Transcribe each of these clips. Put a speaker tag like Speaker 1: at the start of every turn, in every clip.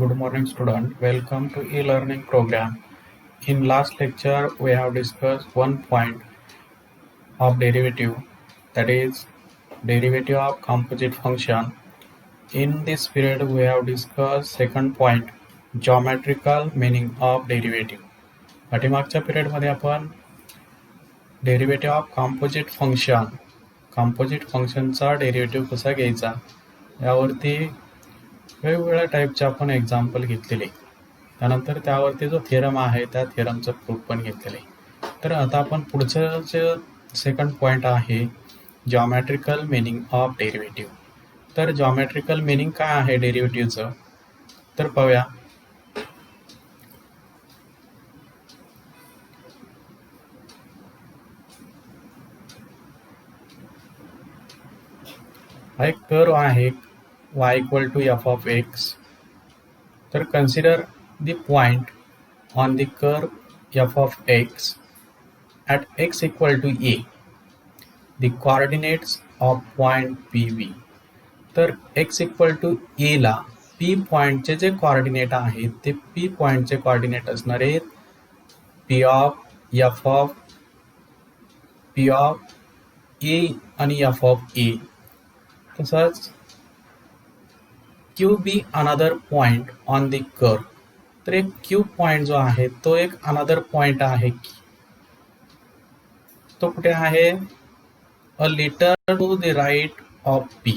Speaker 1: Good morning student. Welcome to e-learning program. In last lecture we have discussed one point of derivative, that is derivative of composite function. In this period we have discussed second point, geometrical meaning of derivative. पाठीमागच्या period मध्ये आपण derivative of composite फंक्शनचा derivative कसा घ्यायचा यावरती वेगवेगळ्या टाईपचे आपण एक्झाम्पल घेतलेले. त्यानंतर त्यावरती जो थिअरम आहे त्या थिअरमचं प्रूफ पण घेतलेलं आहे. तर आता आपण पुढचं जे सेकंड पॉईंट आहे जॉमेट्रिकल मिनिंग ऑफ डेरिव्हेटिव्ह. तर जॉमेट्रिकल मिनिंग काय आहे डेरिव्हेटिव्हचं तर पाहूया. हा एक कर्व आहे y equal to f of x. तर consider the point on the curve f of x at x equal to a. The coordinates of point PB. तर x equal to a ला p पॉइंटचे जे coordinate आहेत ते p पॉइंटचे coordinate असणार आहेत p of a आणि f of a. तसंच Q be another point on the curve. तर एक क्यू पॉइंट जो आहे तो एक अनदर पॉइंट आहे. तो कुठे आहे? A little to the right of P,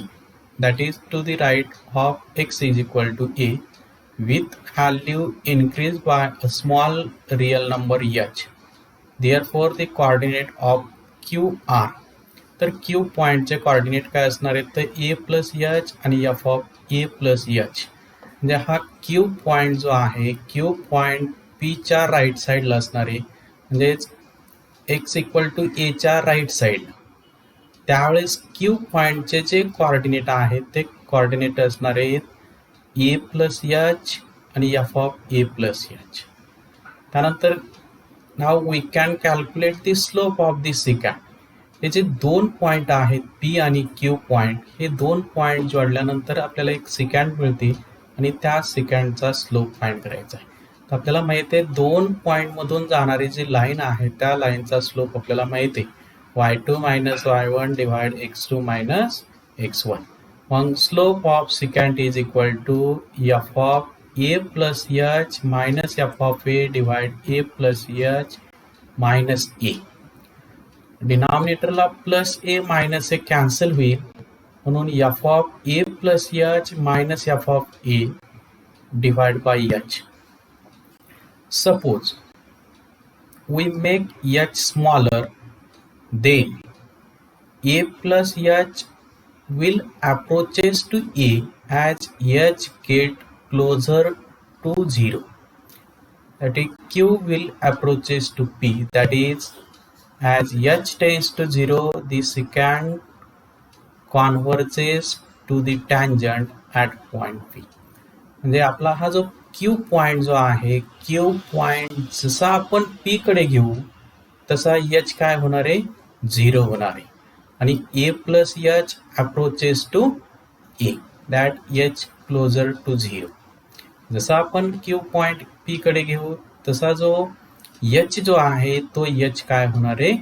Speaker 1: that is to the right of x is equal to a with value increase by a small real number h. Therefore the coordinate of Q are. तर Q पॉइंटचे coordinate काय असणार आहेत तर a plus h आणि f of a plus h. म्हणजे हा Q point जो आहे क्यू पॉइंट पीच्या राईट साईडला असणार आहे, म्हणजेच एक्स इक्वल टू एच्या राईट साईड. त्यावेळेस क्यू पॉइंटचे जे कोऑर्डिनेट आहेत ते कोऑर्डिनेट असणार आहेत ए प्लस एच आणि f of a plus h. त्यानंतर now we can calculate the slope of the secant. हे जे दोन पॉईंट आहेत पी आणि क्यू पॉईंट, हे दोन पॉईंट जोडल्यानंतर आपल्याला एक सिकॅन्ड मिळते आणि त्या सिकॅन्डचा स्लोप फाइंड करायचा आहे. तर आपल्याला माहिती आहे दोन पॉईंटमधून जाणारी जी लाईन आहे त्या लाईनचा स्लोप आपल्याला माहिती आहे y2 minus y1 divide x2 minus x1. मग slope of secant is equal to f of a plus h minus f of a divide a plus h minus a. डिनॉमिनेटरला plus a minus a cancel होईल, म्हणून f of a plus h minus f of a divide by h. Suppose we make h smaller, then a plus h will approaches to a as h get closer to 0. That is q will approaches to p, that is as h tends to 0 the secant converges to the tangent at point p. म्हणजे आपला हा जो q point जो आहे q point जसा आपण p कडे घेऊ तसा h काय होणार आहे 0 होणार आहे आणि a plus h approaches to a, that h closer to 0. जसा आपण क्यू पॉइंट पी कडे घेऊ तसा जो एच जो आहे तो एच काय होणार आहे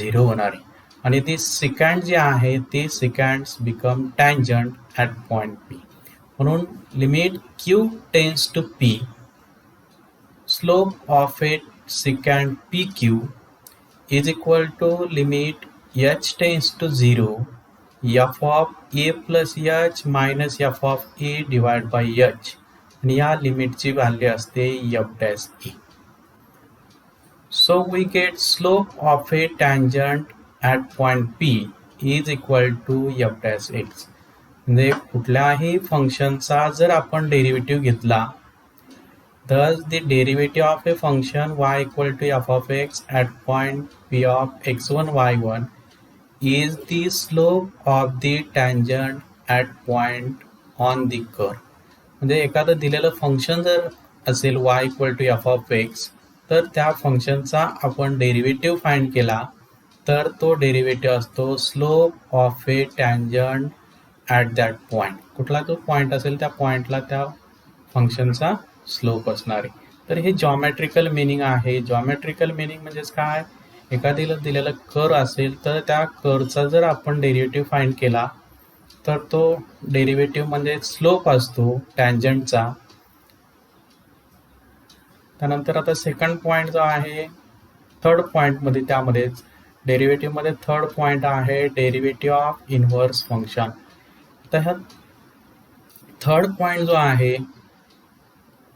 Speaker 1: 0 होणार आहे आणि ती सिकॅन्ड जे आहे ते secants become tangent at point P. म्हणून limit Q tends to P, slope of a secant P Q is equal to limit h tends to 0 f of a plus h minus f of a divided by h आणि या लिमिटची value असते f dash a. So we get slope of a tangent at point P is equal to f dash x. म्हणजे कुठल्याही फंक्शनचा जर आपण derivative घेतला thus the derivative of a function y equal to f of x at point P of x1 y1 is the slope of the tangent at point on the curve. म्हणजे एखादं दिलेलं function जर असेल y equal to f of x तर त्या फंक्शनचा आपण derivative find केला तर तो डेरिव्हेटिव्ह असतो slope of A tangent at that point. कुठला जो पॉईंट असेल त्या पॉईंटला त्या फंक्शनचा स्लोप असणार आहे. तर हे जॉमेट्रिकल मिनिंग आहे. जॉमेट्रिकल मिनिंग म्हणजेच काय, एखाद्याला दिलेलं कर असेल तर त्या करचा जर आपण डेरिव्हेटिव्ह फाइंड केला तर तो डेरिव्हेटिव्ह म्हणजे स्लोप असतो टँजंटचा. त्यानंतर आता सेकंड पॉईंट जो आहे थर्ड पॉईंटमध्ये, त्यामध्येच डेरिव्हेटिव्हमध्ये थर्ड पॉईंट आहे डेरिव्हेटिव्ह ऑफ इनव्हर्स फंक्शन. तर ह्या थर्ड पॉईंट जो आहे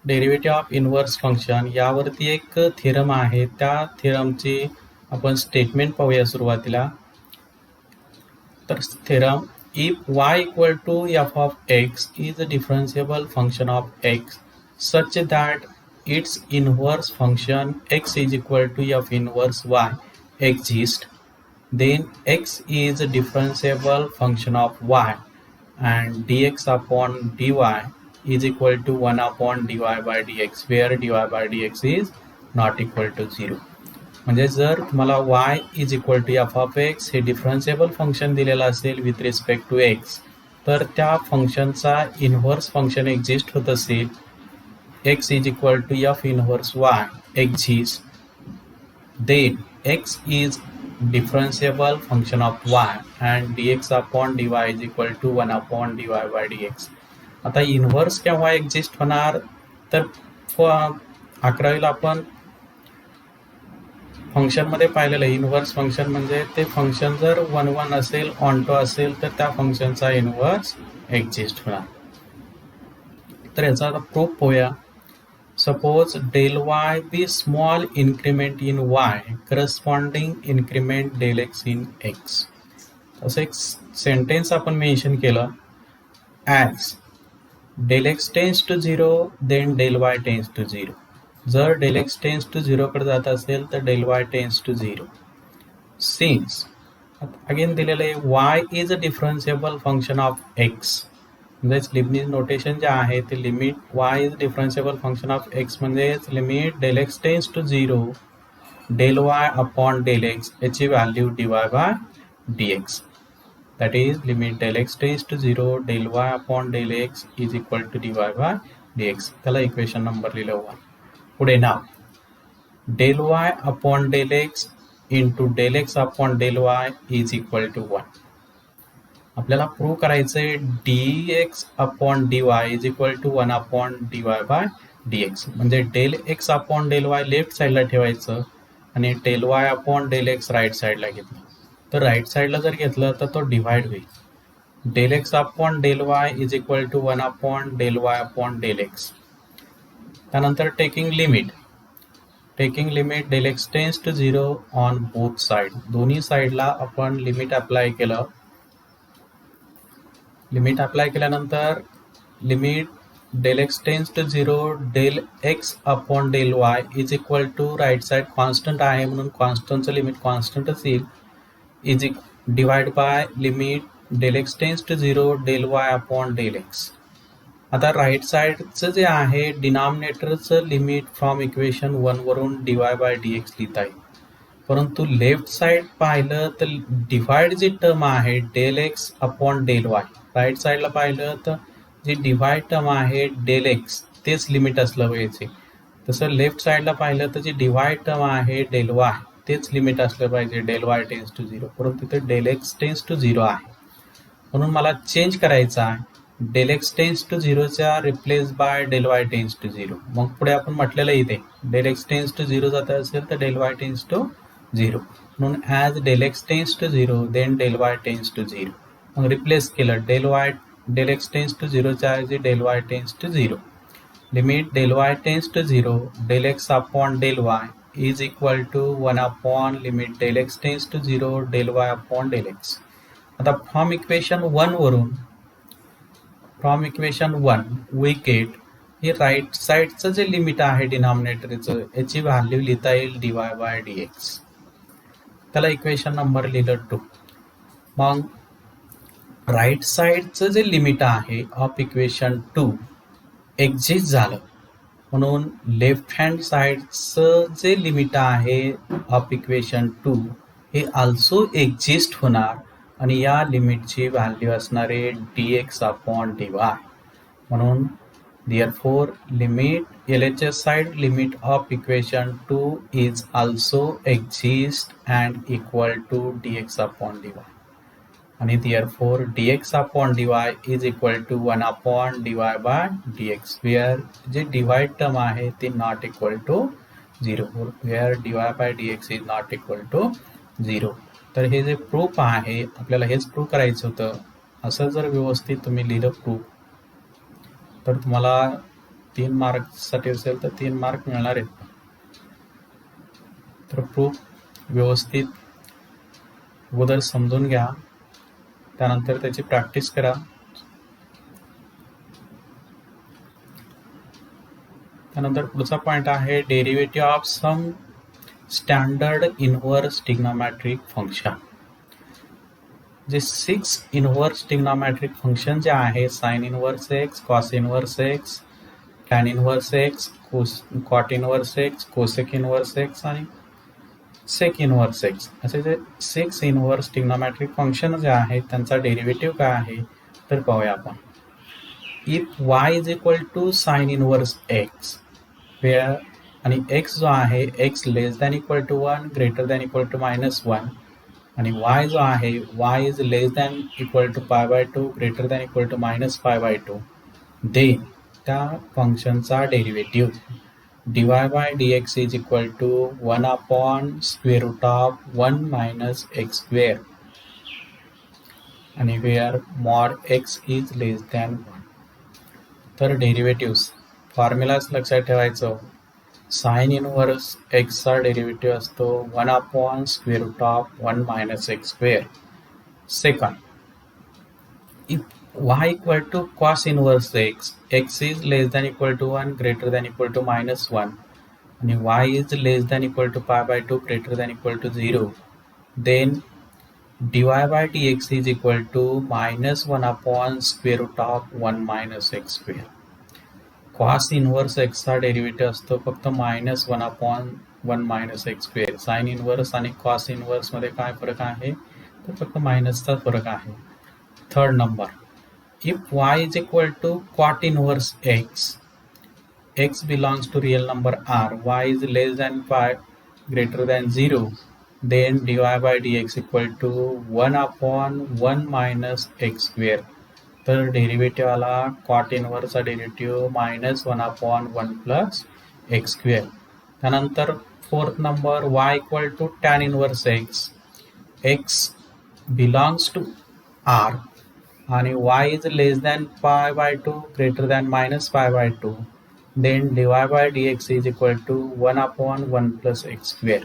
Speaker 1: डेरिव्हेटिव्ह ऑफ इनव्हर्स फंक्शन, यावरती एक थिरम आहे. त्या थिरमची आपण स्टेटमेंट पाहूया सुरुवातीला. तर theorem, if y equal to f of x is a differentiable function of x such that its inverse function x is equal to f inverse y exists, then x is a differentiable function of y and dx upon dy is equal to 1 upon dy by dx, where dy by dx is not equal to 0. म्हणजे जर तुम्हाला y is equal to f of x हे differentiable function दिलेलं असेल with respect to x, तर त्या फंक्शनचा inverse function exist होत असेल x is equal to f inverse y exist, then x is differentiable function of y and d x upon d y is equal to 1 upon d y by d x. आता inverse केव्हा exist होणार, तर 11वीला आपण फंक्शनमध्ये पाहिलेलं आहे. Inverse function म्हणजे ते फंक्शन जर 1 1 असेल, ऑनटो असेल, तर त्या फंक्शनचा इनव्हर्स एक्झिस्ट होणार. तर याचा आता प्रूफ होऊया. Suppose del y be small increment in y corresponding increment del x in x. असं एक सेंटेन्स आपण मेन्शन केलं. As del x tends to 0 then del y tends to 0. जर डेल एक्स टेन्स टू 0 कडे जात असेल तर del y tends to 0. Since again दिलेलं आहे y is a differentiable function of x, म्हणजेच लिबनिझ नोटेशन जे आहे ते limit y is differentiable function of x म्हणजेच limit del x tends to 0 del y upon del x याची value d y by d x. That is limit del x tends to 0 del y upon del x is equal to d y by d x. त्याला equation number लिहिलं 1. पुढे नाव del y upon del x into del x upon del y is equal to 1. आपल्याला prove करायचं आहे d x upon d y is equal to 1 upon d y by d x. म्हणजे del x upon del y left साईडला ठेवायचं आणि del y upon del x right साईडला घेतलं. तर राईट साईडला जर घेतलं तर तो डिव्हाइड होईल. Del x upon del y is equal to 1 upon del y upon del x. त्यानंतर taking limit del x tends to 0 on both side. दोन्ही साईडला आपण लिमिट अप्लाय केलं. लिमिट अप्लाय केल्यानंतर limit del x tends to 0 del x upon del y is equal to right side constant आहे म्हणून कॉन्स्टंटचं limit कॉन्स्टंटच येईल is divide by limit del x tends to 0 del y upon del x. आता right साईडचं जे आहे डिनॉमिनेटरचं लिमिट फ्रॉम इक्वेशन 1 वरून d y by d x लिहिता येईल. परंतु लेफ्ट साईड पाहिलं तर डिवाइड जी टर्म आहे del x upon del y, right साईडला पाहिलं तर जी डिवाइड टर्म आहे डेल एक्स तेच लिमिट असलं पाहिजे. तसं लेफ्ट साईडला पाहिलं तर जी डिवाइड टर्म आहे डेल वाय तेच लिमिट असलं पाहिजे डेल वाय टेन्स टू 0. परंतु तिथे डेल एक्स टेन्स टू 0 आहे म्हणून मला चेंज करायचा आहे. डेल एक्स टेन्स टू 0च्या replace by del y tends to 0. मग पुढे आपण म्हटलेलं इथे डेल एक्स टेन्स टू 0 जात असेल तर डेल वाय टेन्स टू 0 म्हणून as del x tends to 0 then del y tends to 0. मग रिप्लेस केलं डेल एक्स टेन्स टू 0च्या ऐवजी del y tends to 0. Limit del y tends to 0 del x upon del y is equal to 1 upon limit del x tends to 0 del y upon del x. आता from equation 1 we get हे right साईडचं जे limit आहे डिनॉमिनेटरचं याची value लिहिता येईल D y by d x. त्याला equation number लिहिलं 2. मग राईट साईडचं जे लिमिट आहे ऑफ इक्वेशन 2 एक्झिस्ट झालं म्हणून लेफ्ट हँड साईडचं जे लिमिट आहे ऑफ इक्वेशन 2 हे ऑल्सो एक्झिस्ट होणार आणि या लिमिटची व्हॅल्यू असणार आहे d x upon d Y. म्हणून Therefore, limit LHS side limit of equation 2 is also exist and equal to dx upon dy. आणि therefore dx upon dy is equal to 1 upon dy by dx, where जे divide term आहे ती not equal to 0, where dy by dx is not equal to 0. तर हे जे proof आहे आपल्याला हेच प्रूफ करायचं होतं. असं जर व्यवस्थित तुम्ही लिहिलं प्रूफ तर तुम्हाला 3 मार्क्ससाठी असेल तर 3 मार्क मिळणार आहेत. तर प्रूफ व्यवस्थित अगोदर समजून घ्या, त्यानंतर त्याची प्रॅक्टिस करा. त्यानंतर पुढचा पॉइंट आहे derivative of some standard inverse trigonometric function. जे 6 इनव्हर्स ट्रिग्नोमेट्रिक फंक्शन जे आहे sine inverse x, cos inverse x, tan inverse x, cot inverse x, cosec inverse x आणि सेक इनव्हर्स एक्स, असे जे 6 इनव्हर्स ट्रिग्नोमेट्रिक फंक्शन जे आहेत त्यांचा derivative काय आहे तर पाहूया आपण. If y is equal to sine inverse x, where आणि x जो आहे x less than equal to 1 greater than equal to -1 आणि y जो आहे y is less than equal to π/2 greater than equal to -π/2, then त्या फंक्शनचा derivative dy by dx is equal to 1 upon square root of 1 minus x square आणि where mod x is less than 1. तर derivative फॉर्म्युलाच लक्षात ठेवायचं. Sign inverse एक्सचा derivative असतो 1 upon square root of 1 minus x square. Second, if y equal to cos inverse x, x is less than equal to 1 greater than equal to -1 and y is less than equal to π/2 greater than equal to 0, then dy by dx is equal to -1 upon square root of 1 minus x square. cos inverse x चा derivative असतो फक्त -1 upon 1 minus x square. Sine inverse आणि cos inverse मध्ये काय फरक आहे तर फक्त मायनसचा फरक आहे. Third number, if y is equal to cot inverse x, x belongs to real number r, y is less than pi greater than 0, then dy by dx equal to 1 upon 1 minus x square. तर derivative आला cot इनव्हर्सचा derivative -1 upon 1 plus x square. त्यानंतर fourth number, y equal to tan inverse x, x belongs to r आणि y is less than π/2 greater than -π/2, then dy by dx is equal to 1 upon 1 plus x square.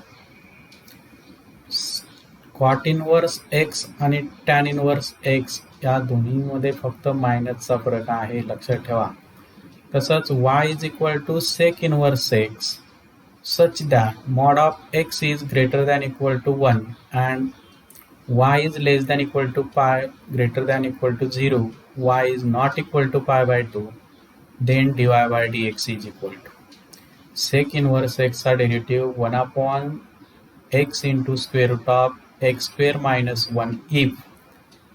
Speaker 1: cot inverse x आणि tan inverse x या दोन्हीमध्ये फक्त मायनसचा फरक आहे, लक्षात ठेवा. तसंच y is equal to sec inverse x such that mod of x is greater than equal to 1 and y is less than equal to pi greater than equal to 0, y is not equal to π/2, then dy by dx is equal to sec inverse x चा derivative 1 upon x into square root of x square minus 1 if,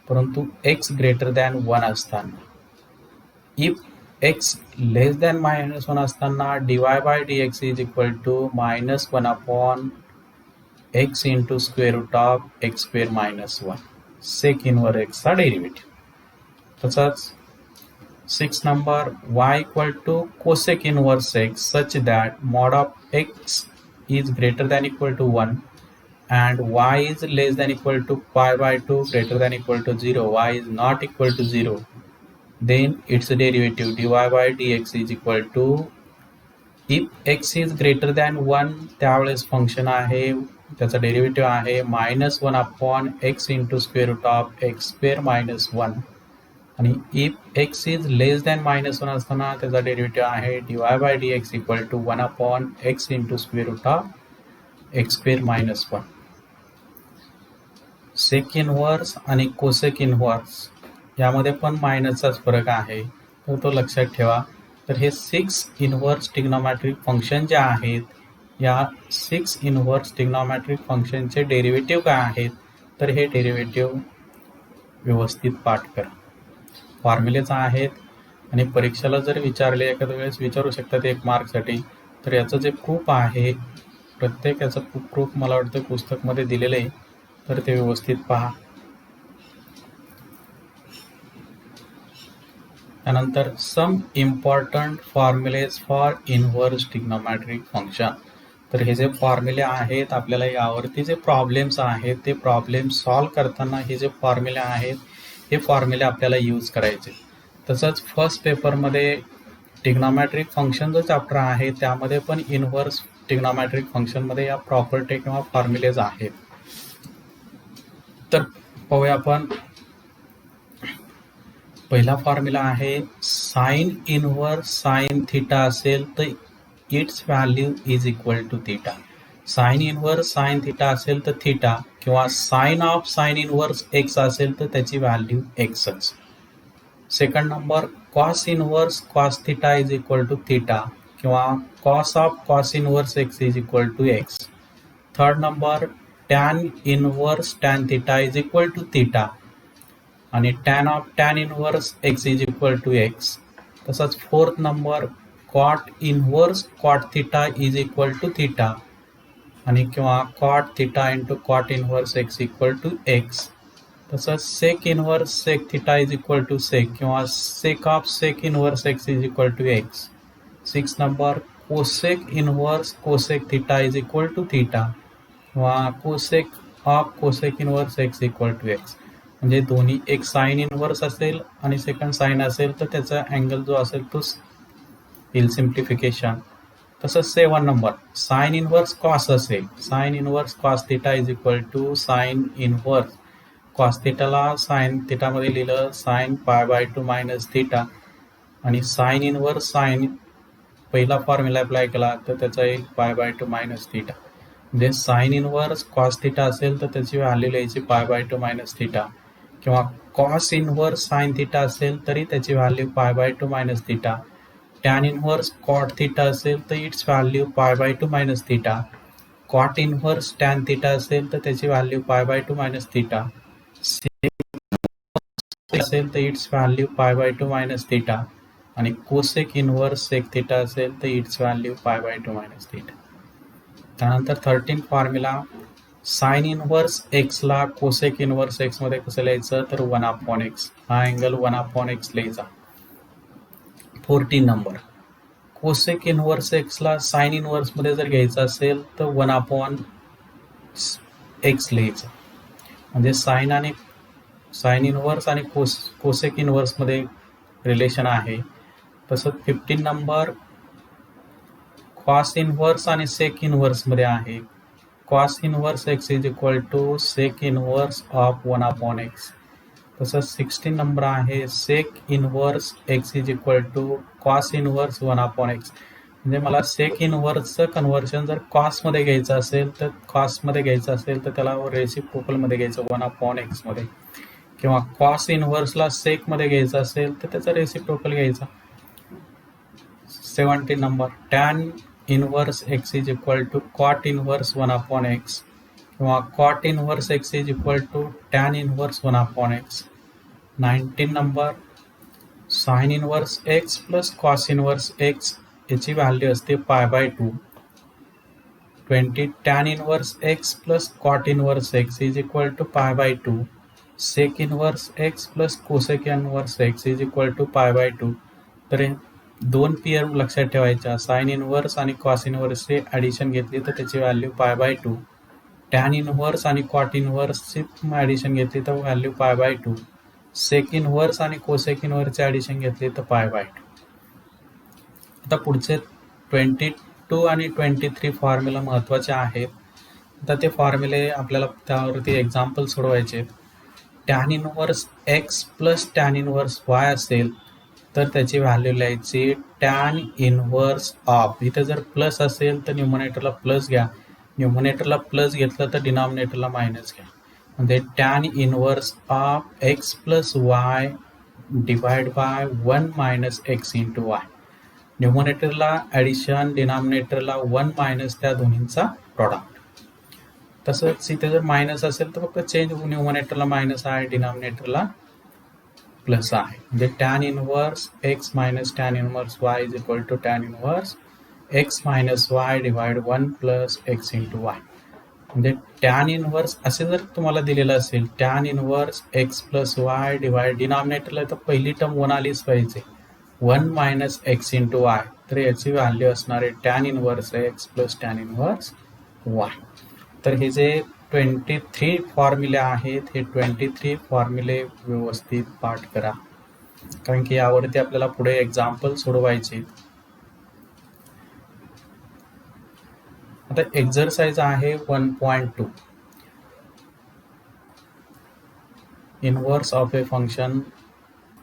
Speaker 1: परंतु x greater than 1 असताना. if x less than -1 असताना dy by dx is equal to -1 upon x into square root of x square minus 1, sec inverse x चा derivative. तसंच 6 number, y equal to cosec inverse x such that mod of x is greater than equal to 1 and y is less than equal to π/2 greater than equal to 0, y is not equal to 0, then its derivative dy by dx is equal to, if x is greater than 1 त्यावेळेस function आहे त्याचा derivative आहे -1 upon x into square root of x square minus 1 आणि if x is less than -1 असताना त्याचा derivative आहे dy bye dx equal to 1 upon x into square root of x square minus 1. Sec inverse आणि cosec inverse यामध्ये पण मायनसचाच फरक आहे, तर तो लक्षात ठेवा. तर हे 6 इनव्हर्स ट्रिग्नोमेट्रिक फंक्शन जे आहेत या 6 इनव्हर्स ट्रिग्नोमेट्रिक फंक्शनचे डेरिव्हेटिव्ह काय आहेत तर हे डेरिव्हेटिव्ह व्यवस्थित पाठ करा. फॉर्म्युलेच आहेत आणि परीक्षेला जर विचारले एखाद्या वेळेस विचारू शकतात 1 मार्कसाठी. तर याचं जे प्रूफ आहे प्रत्येक याचं प्रूफ मला वाटतं पुस्तकमध्ये दिलेलं आहे, तर ते व्यवस्थित पहा. त्यानंतर some important formulas for inverse trigonometric function. तर हे जे फॉर्म्युले आहेत आपल्याला यावरती जे प्रॉब्लेम्स आहेत ते प्रॉब्लेम सॉल्व करताना हे जे फॉर्म्युले आहेत हे फॉर्म्युले आपल्याला यूज करायचे. तसंच फर्स्ट पेपरमध्ये ट्रिग्नोमेट्रिक फंक्शन जो चॅप्टर आहे त्यामध्ये पण इनव्हर्स ट्रिग्नोमेट्रिक फंक्शनमध्ये या प्रॉपर्टी किंवा फॉर्म्युलेज आहेत. तर पाहूया आपण. पहिला फॉर्म्युला आहे साइन इनव्हर्स साइन थिटा असेल तर it's value is equal to theta. Sine inverse sine theta असेल तर थिटा किंवा sine of sine inverse x असेल तर त्याची व्हॅल्यू एक्सच. Second number cos inverse cos theta is equal to theta किंवा cos of cos inverse x is equal to x. Third number tan inverse tan theta is equal to theta आणि tan of tan inverse x is equal to x. तसंच fourth number cot inverse cot theta is equal to theta आणि किंवा cot theta into cot inverse x equal to x. तसंच sec inverse sec theta is equal to sec किंवा sec of sec inverse x is equal to x. Six number cosec inverse cosec theta is equal to theta किंवा cosec of cosec inverse x equal to x. म्हणजे दोन्ही एक sign inverse असेल आणि second sign असेल तर त्याचा angle जो असेल तो येईल सिम्प्लिफिकेशन. तसंच 7 नंबर साइन इनव्हर्स कॉस असेल sine inverse cos theta is equal to sine inverse cos थिटाला साइन थिटामध्ये लिहिलं साइन π/2 मायनस थिटा आणि साइन इनव्हर्स साइन पहिला फॉर्म्युला अप्लाय केला तर त्याचा एक π/2 मायनस थिटा. म्हणजे साइन इनव्हर्स कॉस थिटा असेल तर त्याची व्हॅल्यू लिहायची π/2 मायनस थिटा किंवा कॉस इनव्हर्स साइन थिटा असेल तरी त्याची value π/2 minus theta. Tan inverse cot theta असेल तर it's value π/2 minus theta. Cot inverse tan theta असेल तर त्याची व्हॅल्यू π/2 मायनस थिटा. असेल तर इट्स व्हॅल्यू π/2 मायनस थिटा आणि कोसेक इनव्हर्स सेक थिटा असेल तर इट्स व्हॅल्यू π/2 मायनस थिटा. त्यानंतर 13 फॉर्म्युला साइन इनव्हर्स एक्सला कोसेक इनव्हर्स एक्स मध्ये कसं लिहायचं तर 1/x. हा अँगल 1/x लिहायचा. 14 नंबर कोसेक इनव्हर्स एक्सला साइन इनव्हर्स मध्ये जर घ्यायचं असेल तर 1/x लिहायचं. म्हणजे साइन इनव्हर्स आणि कोसेक इनव्हर्स मध्ये रिलेशन आहे. तसंच 15 नंबर कॉस इनव्हर्स आणि सेक इनव्हर्स मध्ये आहे. Cos inverse x is equal to sec inverse of 1/x. तसंच 16 नंबर आहे sec inverse x is equal to cos inverse 1/x. म्हणजे मला सेक इनव्हर्सचं कन्व्हर्शन जर कॉसमध्ये घ्यायचं असेल तर त्याला रेसिप्रोकलमध्ये घ्यायचं 1/x मध्ये किंवा कॉस इनव्हर्सला सेकमध्ये घ्यायचं असेल तर त्याचा रेसिप्रोकल घ्यायचा. 17 number tan inverse x is equal to cot inverse 1/x किंवा cot inverse x is equal to tan inverse 1/x. 19 number sine inverse x plus cos inverse x याची व्हॅल्यू असते π/2. 20 tan inverse x plus cot inverse x is equal to π/2. Sec inverse x plus cosec inverse x is equal to π/2. तर दोन pair लक्षात ठेवायच्या. Sine inverse आणि cos इनव्हर्सची addition घेतली तर त्याची व्हॅल्यू π/2. टॅन इनव्हर्स आणि कॉट इनव्हर्सची ॲडिशन घेतली तर व्हॅल्यू π/2. सेक इनव्हर्स आणि कोसेक इनव्हर्सची ॲडिशन घेतली तर π/2. आता पुढचे 22 आणि 23 फॉर्म्युला महत्त्वाचे आहेत. आता ते फॉर्म्युले आपल्याला त्यावरती एक्झाम्पल सोडवायचे. Tan inverse x plus tan inverse y असेल तर त्याची व्हॅल्यू लिहायची टॅन इनव्हर्स ऑफ. इथे जर प्लस असेल तर न्यूमरेटरला प्लस घ्या, न्यूमरेटरला प्लस घेतलं तर डिनॉमिनेटरला मायनस घ्या. म्हणजे tan inverse of x plus y divide by 1 minus x into y. न्यूमरेटरला ॲडिशन, डिनॉमिनेटरला 1 मायनस त्या दोन्हींचा प्रॉडक्ट. तसंच इथे जर मायनस असेल तर फक्त चेंज न्यूमरेटरला मायनस आहे, डिनॉमिनेटरला प्लस आहे म्हणजे tan inverse x minus tan inverse y is equal to tan inverse x minus y divide 1 plus x into y. म्हणजे टॅन इनवर्स असे जर तुम्हाला दिलेलं असेल tan inverse x plus y divide डिनॉमिनेटरला तर पहिली टर्म 1 आलीच पाहिजे 1 मायनस एक्स इंटू वाय. तर याची व्हॅल्यू असणार आहे tan inverse x plus tan inverse y. तर हे जे 23 फॉर्म्युले आहेत हे 23 फॉर्म्युले व्यवस्थित पाठ करा कारण की यावरती आपल्याला पुढे एक्झाम्पल सोडवायचे. आता एक्झरसाइज आहे 1.2 inverse of a function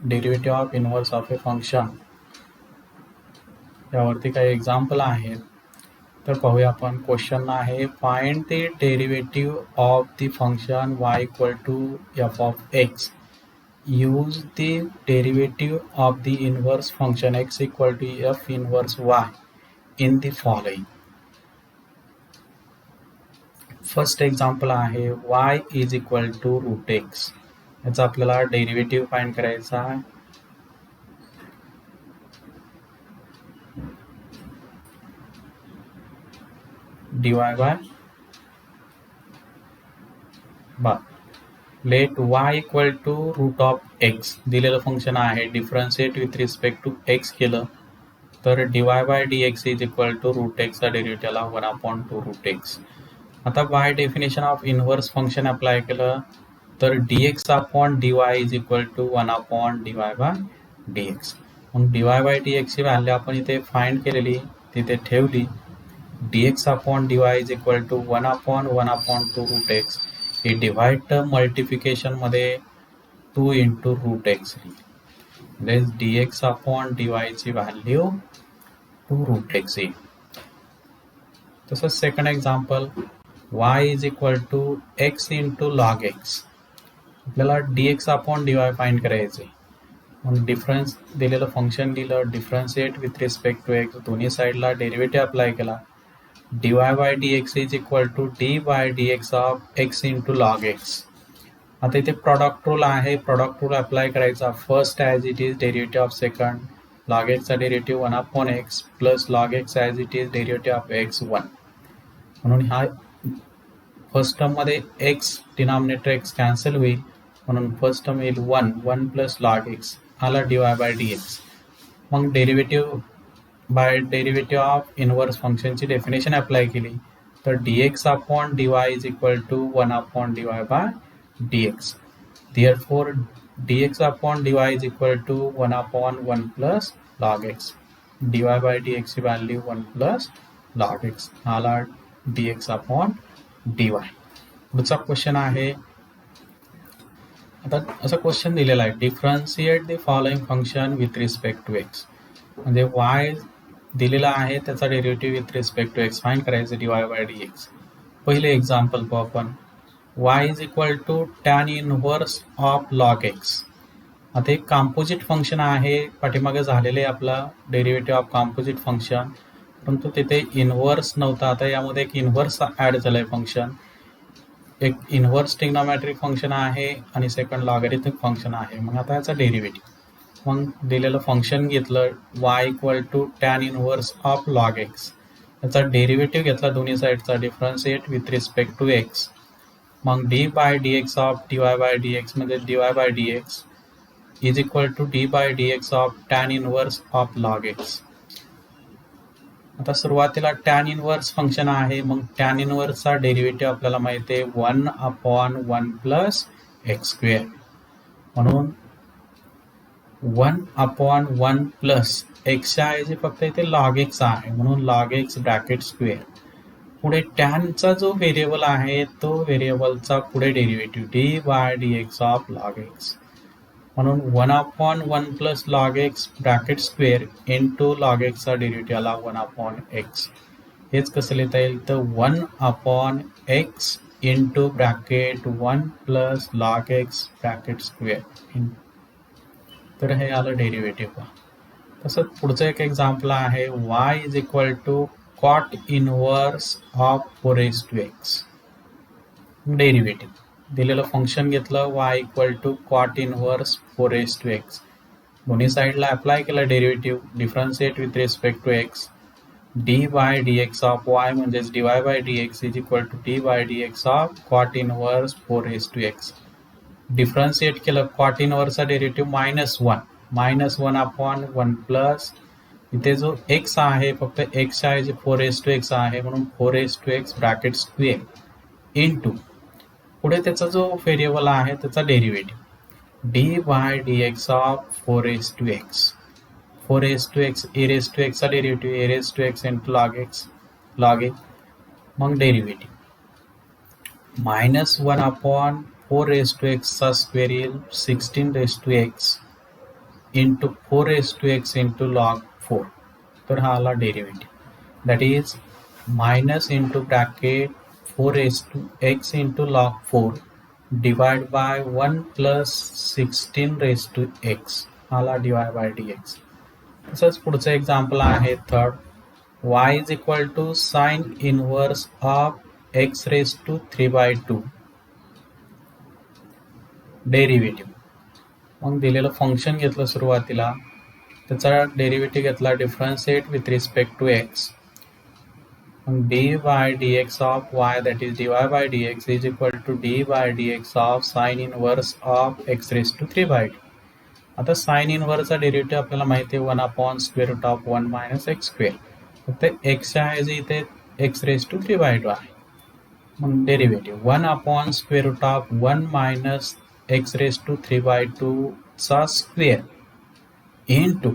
Speaker 1: derivative of inverse of a function. यावरती काही एक्झाम्पल आहेत तर पाहूया आपण. क्वेश्चन आहे find the derivative of the function y equal to f of x. Use the derivative of the inverse function x equal to f inverse y in the following. First example आहे y is equal to root x. याचा आपल्याला derivative find करायचा आहे. dy by let y equal to root of x दिलेलं function आहे. Differentiate with respect to x केलं तर dy bye dx is equal to root एक्सचा डेरिव्हेटिव्हला 1/2 रूट एक्स. आता by definition of inverse function apply केलं तर dx upon dy is equal to 1/dy by dx. मग dy बाय dx ची value आपण इथे फाइंड केलेली तिथे ठेवली. dx upon dy is equal to 1/1/2 root x. ही डिवाइड टर्म मल्टिप्लिकेशन मध्ये 2 इंटू रूट एक्स म्हणजे dx अपॉन dy ची व्हॅल्यू 2 रूट एक्स येईल. तसंच second example y is equal to x into log x. आपल्याला dx अपॉन dy फाइंड करायचे. मग difference दिलेलं फंक्शन दिलं differentiate with respect to x दोन्ही साईडला डेरिव्हेटिव्ह अप्लाय केला. dy bye dx is equal to d by dx of x into log x. आता इथे प्रॉडक्ट रूल आहे. प्रॉडक्ट रूल अप्लाय करायचा. First as it is derivative of second log एक्सचा derivative 1/x plus log x as it is derivative of x 1. म्हणून हा first टर्ममध्ये x denominator x cancel होईल म्हणून फर्स्ट टर्म येईल 1 plus log x आला dy bye dx. मग derivative by derivative of inverse फंक्शनची डेफिनेशन अप्लाय केली तर dx upon dy is equal to 1/dy by dx. Therefore dx upon dy is equal to 1/1 plus log x. dy bye dx ची value 1 plus log x आला dx upon dy. पुढचा question आहे. आता असं question दिलेला आहे differentiate the following function with respect to x. म्हणजे y दिलेला आहे त्याचा derivative with respect to x find करायचं dy बाय dx. पहिले एक्झाम्पल पाहू आपण. y is equal to tan inverse of log x. आता एक कॉम्पोजिट फंक्शन आहे. पाठीमागे झालेले आपला डेरिव्हेटिव्ह ऑफ कॉम्पोजिट फंक्शन परंतु तिथे इनव्हर्स नव्हता. आता यामध्ये एक इनव्हर्स ॲड झालं आहे फंक्शन. एक इनव्हर्स ट्रिग्नोमेट्रिक फंक्शन आहे आणि सेकंड लॉगॅरिथमिक फंक्शन आहे. मग आता याचा डेरिव्हेटिव्ह मग दिलेलं फंक्शन घेतलं y equal to tan inverse of log x. याचा डेरिव्हेटिव्ह घेतला दोन्ही साईडचा differentiate with respect to x. मग d by dx of dy bye dx म्हणजे dy bye dx is equal to d by dx of tan inverse of log x. आता सुरुवातीला tan inverse function आहे. मग tan इनव्हर्सचा derivative आपल्याला माहिती आहे 1/1 plus x square. म्हणून 1/1 प्लस एक्सच्या ऐवजी फक्त इथे लॉग एक्स आहे म्हणून लॉग एक्स ब्रॅकेट स्क्वेअर. पुढे टॅनचा जो व्हेरिएबल आहे तो व्हेरिएबलचा पुढे derivative d by dx of log x. म्हणून 1/1 plus log x bracket square into log एक्सचा डेरिव्हेटिव्ह आला 1/x. हेच कसं लिहिता येईल तर 1/x into bracket 1 plus log x bracket square. तर हे आलं डेरिव्हेटिव्ह. तसंच पुढचं एक एक्झाम्पल आहे y is equal to cot inverse of 4x. Derivative दिलेलं फंक्शन घेतलं y equal to cot inverse 4x. दोन्ही साईडला अप्लाय केला derivative, differentiate with respect to x. dy dx of y म्हणजेच dy bye dx is equal to dy dx of cot inverse 4x. Differentiate केलं, cot इनवर्सचा derivative -1 upon 1 plus इथे जो x आहे फक्त x आहे जे 4x आहे म्हणून 4x ब्रॅकेट स्क्वेअर इंटू पुढे त्याचा जो व्हेरिएबल आहे त्याचा derivative dy dx of 4x. 4x चा derivative x into log a मग डेरिव्हेटिव्ह -1 अपॉन 4x चा स्क्वेअर येईल 16x into 4x into log 4. तर हा आला derivative, that is minus into bracket 4x into log 4 divide by 1 plus 16x आला dy bye dx. तसंच पुढचं एक्झाम्पल आहे third, y is equal to sine inverse of x raise to 3/2 derivative. मग दिलेलं function घेतलं सुरुवातीला, त्याचा डेरिव्हेटिव्ह घेतला differentiate with respect to x. मग dy dx of y that is dy bye dx is equal to dy dx of sign inverse of x raise to 3/2. आता sine इनवर्सचा derivative आपल्याला माहिती आहे 1 upon square root of 1 minus x square. फक्त एक्सच्या ऐवजी इथे एक्स रेज टू 3/2 आहे. मग derivative 1 upon square root of 1 minus x raise to 3/2 चा स्क्वेअर इंटू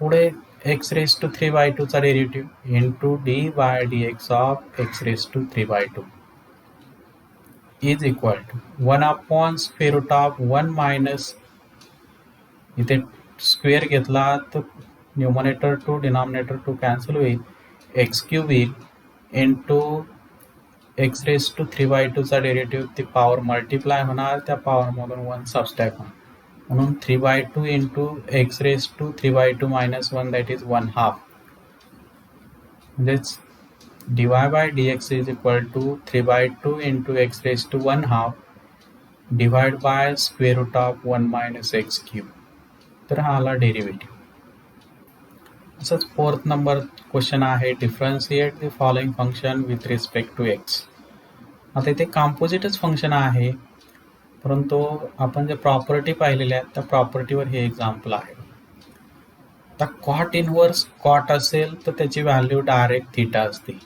Speaker 1: पुढे एक्स रेज टू 3/2 चा derivative into dy dx of x raise to 3/2 is equal to 1 upon square root of 1 minus इथे square घेतला तर numerator two denominator two cancel होईल, x cube येईल into x raise to 3/2 चा derivative ती power multiply होणार, त्या पॉवरमधून 1 subtract होणार म्हणून 3/2 into x raise to 3/2 minus 1 that is 1/2. म्हणजेच dy bye dx is equal to 3/2 into x raise to 1/2 divide by square root of 1 minus x cube. तर हा आला डेरिव्हेटिव्ह. असंच फोर्थ नंबर क्वेश्चन आहे, differentiate the following function with respect to x. आता इथे कॉम्पोजिटच function आहे, परंतु आपण जे प्रॉपर्टी पाहिलेल्या आहेत त्या प्रॉपर्टीवर हे एक्झाम्पल आहे. आता कॉट इनवर्स कॉट असेल तर त्याची व्हॅल्यू डायरेक्ट थीटा असते,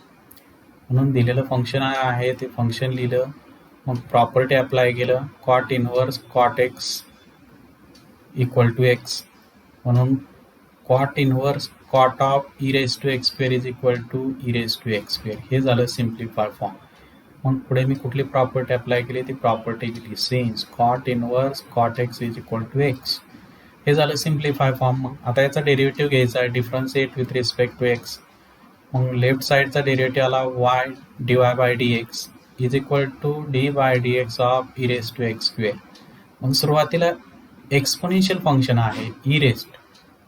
Speaker 1: म्हणून दिलेलं फंक्शन आहे ते फंक्शन लिहिलं, मग प्रॉपर्टी अप्लाय केलं, cot inverse cot x equal to x म्हणून cot inverse cot of e raise to x square is equal to e raise to x square. हे झालं सिम्प्लिफाय फॉर्म. मग पुढे मी कुठली प्रॉपर्टी अप्लाय केली ती प्रॉपर्टी लिहिली, since cot inverse cot x is equal to x. हे झालं सिम्प्लिफाय फॉर्म. मग आता याचा डेरिव्हेटिव्ह घ्यायचा आहे differentiate with respect to x. मग लेफ्ट साईडचा डेरिव्हेटिव्ह आला y dy bye dx is equal to dy bye dx of e raise to x square. मग सुरुवातीला एक्सपोनेन्शियल फंक्शन आहे ई रेस्ट,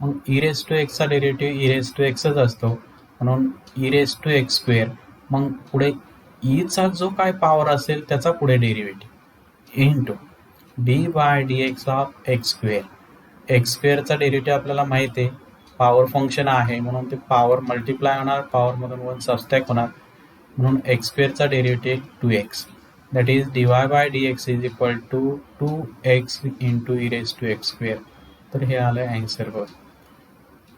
Speaker 1: मग ई रेज टू एक्सचा डेरिव्हेटिव्ह ई रेज टू एक्सच असतो म्हणून e raise to x square. मग पुढे ईचा जो काय पॉवर असेल त्याचा पुढे derivative into d by d x of x square. X स्क्वेअरचा डेरिव्हेटिव्ह आपल्याला माहिती आहे पॉवर फंक्शन आहे म्हणून ते पॉवर मल्टिप्लाय होणार, पॉवरमधून 1 सबस्ट्रॅक्ट होणार म्हणून एक्स स्क्वेअरचा derivative 2x. that is dy by dx is equal to 2x into e raised to x square. तर हे आलं आन्सर बघ.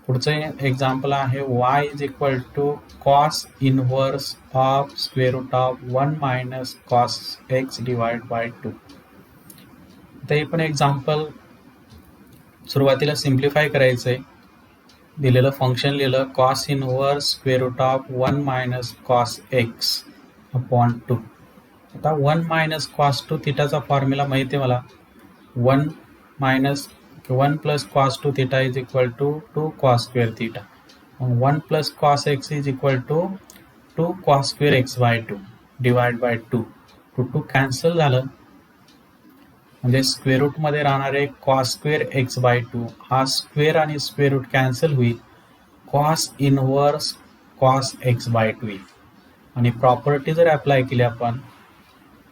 Speaker 1: पुढचं एक्झाम्पल आहे y is equal to cos inverse of square root of 1 minus cos x divided by 2. तर हे पण example सुरुवातीला सिम्प्लिफाय करायचं आहे. दिलेलं फंक्शन लिहिलं cos inverse square root of 1 minus cos x upon 2. आता 1 मायनस कॉस टू थिटाचा फॉर्म्युला माहिती आहे मला, 1 plus cos two theta is equal to 2 cos square theta. 1 plus cos x is equal to 2 cos square x by 2 divide by 2. 2 cancel झालं म्हणजे square रूटमध्ये राहणारे cos square x by 2 हा square आणि square root cancel होईल, cos inverse cos x by 2 येईल. आणि property जर apply केली आपण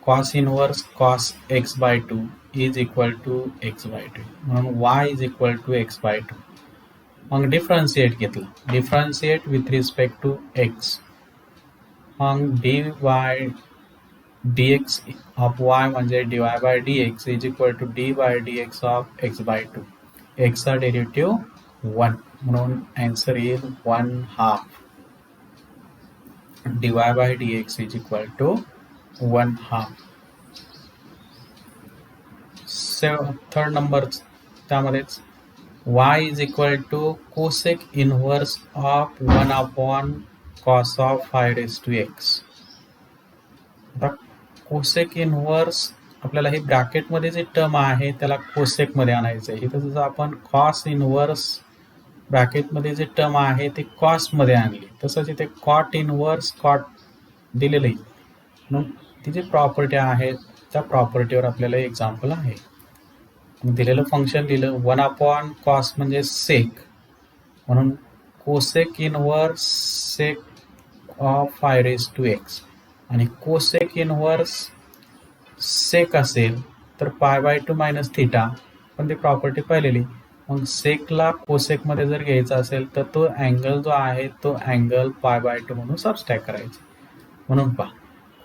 Speaker 1: cos inverse cos x by two is equal to x by two, म्हणून y is equal to x by two. मग डिफरन्शिएट घेतलं, differentiate with respect to x. मग d y d x of y म्हणजे d y by d x is equal to d by d x of x by to. एक्सचा derivative 1, म्हणून answer is 1/2. dy by dx is equal to 1/2. Third number त्यामध्येच y is equal to cosec inverse of 1 upon cos of 5 raised to x. आता cosec inverse आपल्याला ही ब्रॅकेटमध्ये जे term आहे त्याला cosec मध्ये आणायचं आहे. इथं जसं आपण कॉस इनव्हर्स ब्रॅकेटमध्ये जे टर्म आहे ते कॉसमध्ये आणली, तसंच इथे कॉट इनव्हर्स कॉट दिलेलं आहे. म्हणून ती जी प्रॉपर्टी आहेत त्या प्रॉपर्टीवर आपल्याला एक्झाम्पल आहे. दिलेलं फंक्शन दिलं 1 अपॉन कॉस म्हणजे सेक, म्हणून cosec inverse sec of 5 raise to x. आणि कोसेक इनव्हर्स सेक असेल तर पाय बाय टू मायनस थिटा, पण ती प्रॉपर्टी पाहिलेली. मग सेकला कोसेकमध्ये जर घ्यायचा असेल तर तो अँगल जो आहे तो अँगल पाय बाय टू म्हणून सबस्ट्रॅक्ट करायचा. म्हणून पहा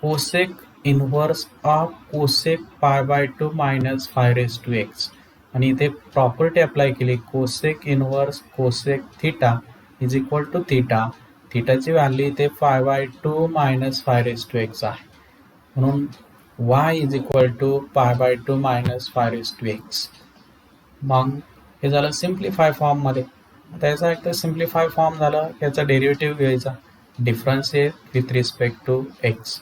Speaker 1: cosec inverse of cosec pi by two minus 5 raise to x. आणि इथे प्रॉपर्टी अप्लाय केली cosec inverse cosec theta is equal to theta. थिटाची व्हॅल्यू इथे 5 by two minus 5 raise to x आहे, म्हणून y is equal to pi by two minus 5 raise to x. मग हे झालं सिम्प्लिफाय फॉर्ममध्ये. आता याचा एक तर सिम्प्लिफाय फॉर्म झालं, याचा डेरिव्हेटिव्ह घ्यायचा, differentiate with respect to x.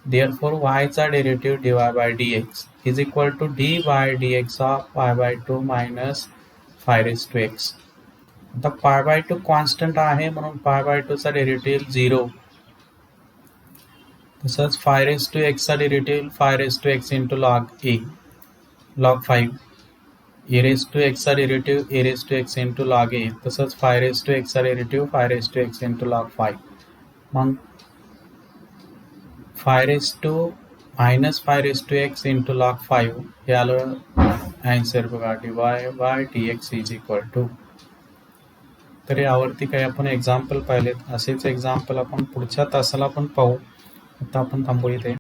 Speaker 1: Therefore वायचा derivative dy bye dx is equal to d by dx of pi by two minus 5 raise to x. आता पाय बाय टू कॉन्स्टंट आहे म्हणून pi by टूचा derivative 0. तसंच 5 raise to एक्सचा derivative 5 raise to x into log a log 5. A raise to एक्सचा derivative a raise to x into log a. तसंच 5 raise to एक्सचा derivative 5 raise to x into log 5. मग 5 raise to minus 5 raise to x into log 5 हे आलं answer बघा d y by d x is equal to. तर यावरती काही आपण एक्झाम्पल पाहिलेत, असेच एक्झाम्पल आपण पुढच्या तासाला पण पाहू. आता आपण थांबू इथे.